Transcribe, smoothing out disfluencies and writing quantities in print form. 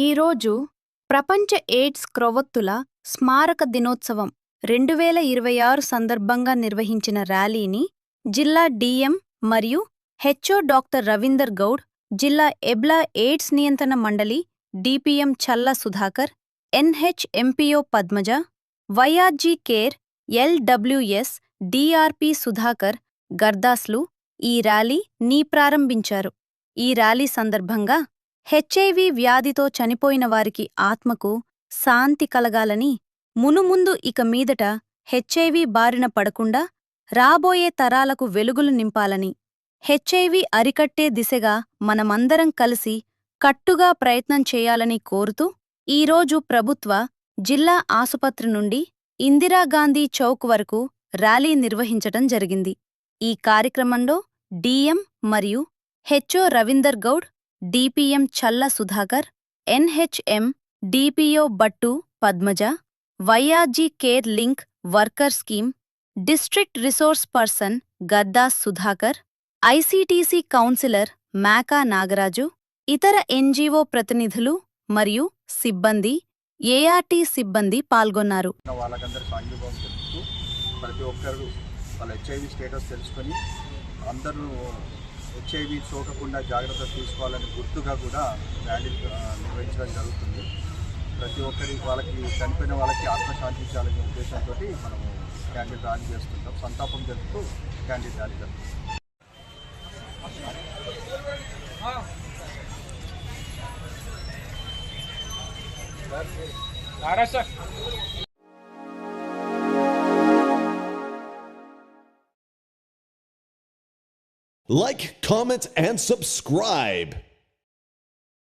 ఈరోజు ప్రపంచ ఎయిడ్స్ క్రొవ్వొత్తుల స్మారక దినోత్సవం 2026 సందర్భంగా నిర్వహించిన ర్యాలీని జిల్లా డిఎం మరియు హెచ్ఓ డాక్టర్ రవీందర్ గౌడ్, జిల్లా ఎబ్లా ఎయిడ్స్ నియంత్రణ మండలి DPM Challa Sudhakar, NHMPO Padmaja, YRG care LWS DRP Sudhakar గర్దాస్లు ఈ ర్యాలీని ప్రారంభించారు. ఈ ర్యాలీ సందర్భంగా హెచ్ఐవి వ్యాధితో చనిపోయిన వారికి ఆత్మకు శాంతి కలగాలని, మునుముందు ఇక మీదట హెచ్ఐవి బారిన పడకుండా రాబోయే తరాలకు వెలుగులు నింపాలని, హెచ్ఐవి అరికట్టే దిశగా మనమందరం కలిసి కట్టుగా ప్రయత్నం చేయాలని కోరుతూ ఈరోజు ప్రభుత్వ జిల్లా ఆసుపత్రి నుండి ఇందిరాగాంధీ చౌక్ వరకు ర్యాలీ నిర్వహించటం జరిగింది. ఈ కార్యక్రమంలో డిఎం మరియు HO Ravinder Goud, DPM Challa Sudhakar, NHM DPO Battu Padmaja, YRG care link worker scheme district resource person Gaddas Sudhakar, ICTC counsellor Meka Nagaraju, ఇతర ఎన్జిఓ ప్రతినిధులు మరియు సిబ్బంది, ఏఆర్టీ సిబ్బంది పాల్గొన్నారు. ప్రతి ఒక్కరు వాళ్ళ హెచ్ఐవి స్టేటస్ తెలుసుకొని అందరూ హెచ్ఐవి సోకకుండా జాగ్రత్త తీసుకోవాలని గుర్తుగా కూడా ర్యాలీ నిర్వహించడం జరుగుతుంది. ప్రతి ఒక్కరి వాళ్ళకి చనిపోయిన వాళ్ళకి ఆత్మశాంతించాలనే ఉద్దేశంతో మనము క్యాండిల్ ర్యాలీ చేస్తుంటాం. సంతాపం జరుపుతూ క్యాండిల్ ర్యాలీ జరుగుతుంది. Like, comment, and subscribe.